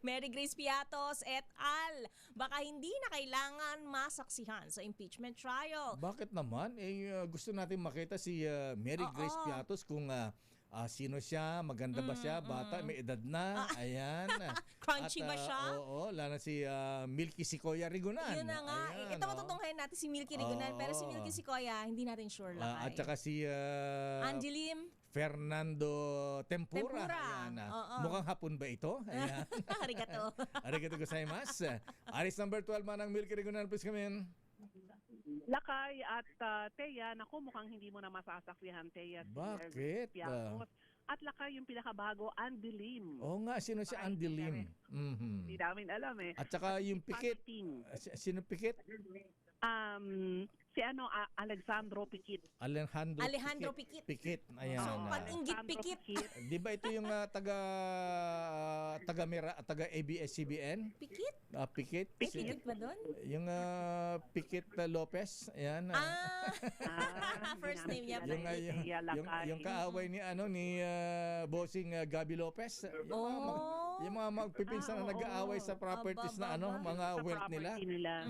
Mary Grace Piatos et al. Baka hindi na kailangan masaksihan sa impeachment trial. Bakit naman? Gusto natin makita si Mary Grace Piatos kung sino siya, maganda ba siya, bata, may edad na, ayan. Crunchy ba siya? Oo, lalo si Milky Sequoia Rigunan. Yun na nga. Ayan, Ito matutunghayan natin si Milky Rigunan, pero si Milky Sequoia, hindi natin sure lakay. At saka si Angelim Fernando Tempura. Ayan, mukhang hapon ba ito? Ayan. Arigato. Arigato gozaimasu. Aris number 12 manang Milky Rigunan, please come in. Lakay at Teya, naku, mukhang hindi mo na masasaksihan, Teya. Bakit? At Lakay, yung pinakabago, Angelim. Oo nga, sino si Angelim? Hindi namin alam eh. At saka yung Pikit. Sino Pikit? Si Alexandro Pikit. Alejandro Pikit. Pikit. Ayan. So, pag-inggit Pikit. Di ba ito yung taga ABS-CBN? Pikit? Pikit. Pikit ba doon? Yung Pikit Lopez. Ayan. First name niya. Yung kaaway ni bossing Gabi Lopez. Yung mga magpipinsan na nag-aaway sa properties na mga wealth nila.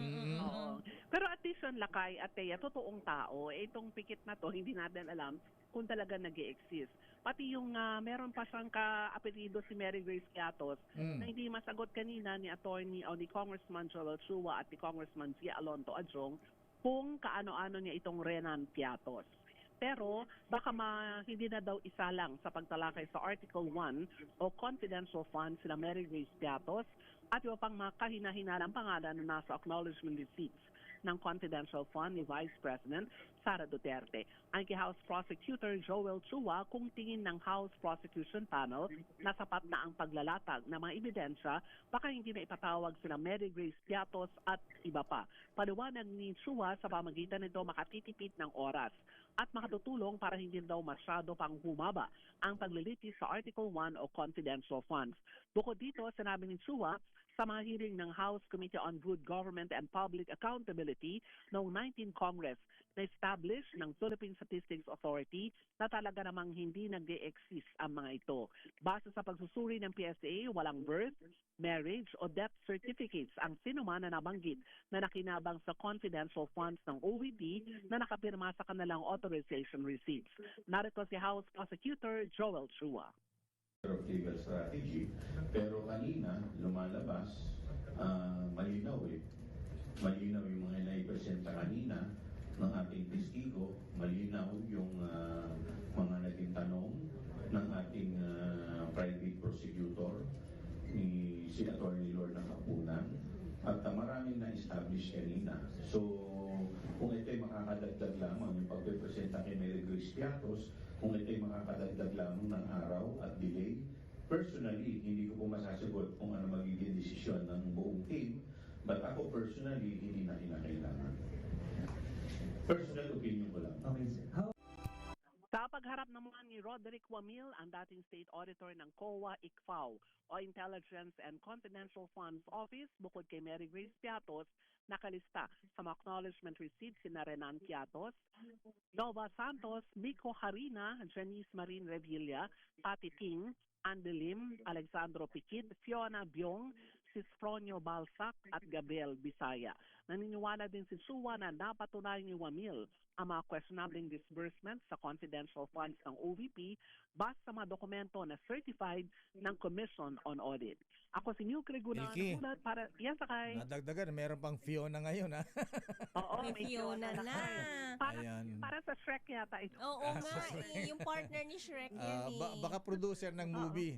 Pero at least yun, Lakay at Teya, totoong tao. Itong Pikit na to, hindi natin alam kung talaga nag-i-exist. Pati yung meron pa siyang ka-apelido si Mary Grace Piatos na hindi masagot kanina ni attorney o ni Congressman Joel Chua at ni Congressman Zia Alonto Adjong kung kaano-ano niya itong Renan Piatos. Pero baka hindi na daw isa lang sa pagtalakay sa Article 1 o confidential funds sila Mary Grace Piatos at iba pang mga kahina-hinalang pangalan na nasa acknowledgement receipts ng confidential fund ni Vice President Sara Duterte. Ang House Prosecutor Joel Chua kung tingin ng House Prosecution Panel na sapat na ang paglalatag ng mga ebidensya, baka hindi na ipatawag sila Mary Grace Piatos at iba pa. Paliwanag ni Chua sa pamagitan nito makatitipid ng oras at makatutulong para hindi daw masyado pang humaba ang paglilitis sa Article 1 o confidential funds. Bukod dito, sinabi ni Chua sa mga hearing ng House Committee on Good Government and Public Accountability noong 19 Congress na establish ng Philippine Statistics Authority na talaga namang hindi nag-e-exist ang mga ito. Base sa pagsusuri ng PSA, walang birth, marriage o death certificates ang sinuman na nabanggit na nakinabang sa confidential funds ng OVP na nakapirma sa kanilang authorization receipts. Narito si House Prosecutor Joel Chua. Of legal strategy, pero kanina lumalabas malinaw malinaw yung mga naipresenta kanina ng ating testigo, malinaw yung mga naging tanong ng ating private prosecutor ni Senator Lord ng Kapunan at maraming na-establish kanina. So kung ito'y makakadagdag lamang yung pagpipresenta kay Mary Grace Piatos, kung ito'y makakadagdag lamang ng araw at delay, personally, hindi ko po masasagot kung ano magiging desisyon ng buong team, but ako personally, hindi na kinakailangan. Personal opinion ko lang. Okay, sir. Sa pagharap naman ni Roderick Wamil, ang dating State Auditor ng COA-ICFAO o Intelligence and Confidential Funds Office, bukod kay Mary Grace Piatos, nakalista sa mga acknowledgement receipts si Renan Piatos, Nova Santos, Miko Harina, Janice Marin Revilla, Pati Ting, Angelim, Alexandro Pikit, Fiona Biong, Sisfronio Balsac at Gabriel Bisaya. Naniniwala din si Chua na napatunayan ni Wamil ang mga questionable disbursements sa confidential funds ng OVP base sa mga dokumento na certified ng Commission on Audit. Ako si Milky Rigunan para sakay. Nadagdagan, meron pang Fiona ngayon ha. Oo, may Fiona na. Para sa Shrek yata ito. Oo nga, yung partner ni Shrek yun baka producer ng movie.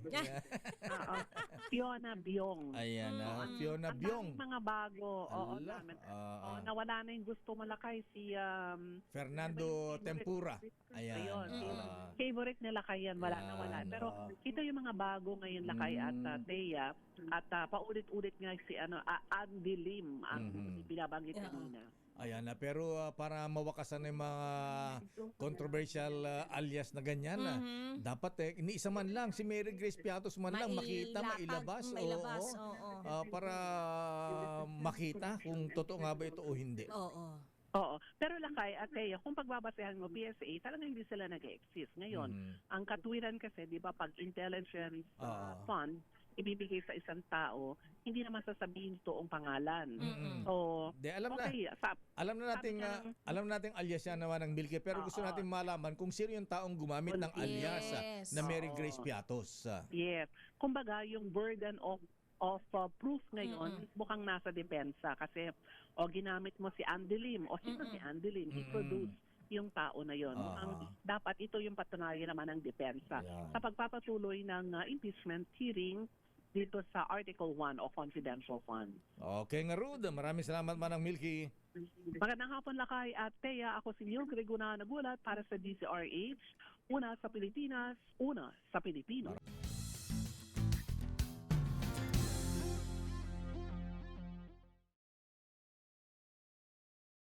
Fiona Biong. Ayan, Fiona Biong. Ang mga bago. Nawala na yung gusto malakay si Fernando Tempura. Ayan. Favorite nila kayan, wala. Pero ito yung mga bago ngayon lakay at Teya at paulit-ulit nga si Angelim ang binabanggit kanina. Ayan na, pero para mawakasan ng mga controversial alias na ganyan dapat iniisa man lang si Mary Grace Piatos man lang mailabas. Para makita kung totoo nga ba ito o hindi. Oo. Pero lakay, Teya, kung pagbabasehan mo PSA, talagang hindi sila nag-exist. Ngayon, ang katwiran kasi, di ba, pag intelligence fund, ibibigay sa isang tao, hindi naman sasabihin toong pangalan. Mm-mm. So, Alam na. okay, Alam na nating Sabi ka ng- alam na nating alias yan naman ng Milky, pero gusto Oo. natin malaman kung sino yung taong gumamit ng alias Yes. na Mary Oo. Grace Piatos. yes. Kumbaga, yung burden of proof ngayon, mukhang nasa depensa. Kasi, ginamit mo si Andy Lim, sino si Andy Lim? I-produce yung tao na yon. Mukhang dapat ito yung patunayan naman ng depensa. Yeah. Sa pagpapatuloy ng impeachment hearing dito sa Article 1 o Confidential Fund. Okay nga, Rud. Maraming salamat, Manang Milky. Magandang hapon, Lakay at Thea. Ako si Mildred Guna nagulat para sa DCRH. Una sa Pilipinas, una sa Pilipino.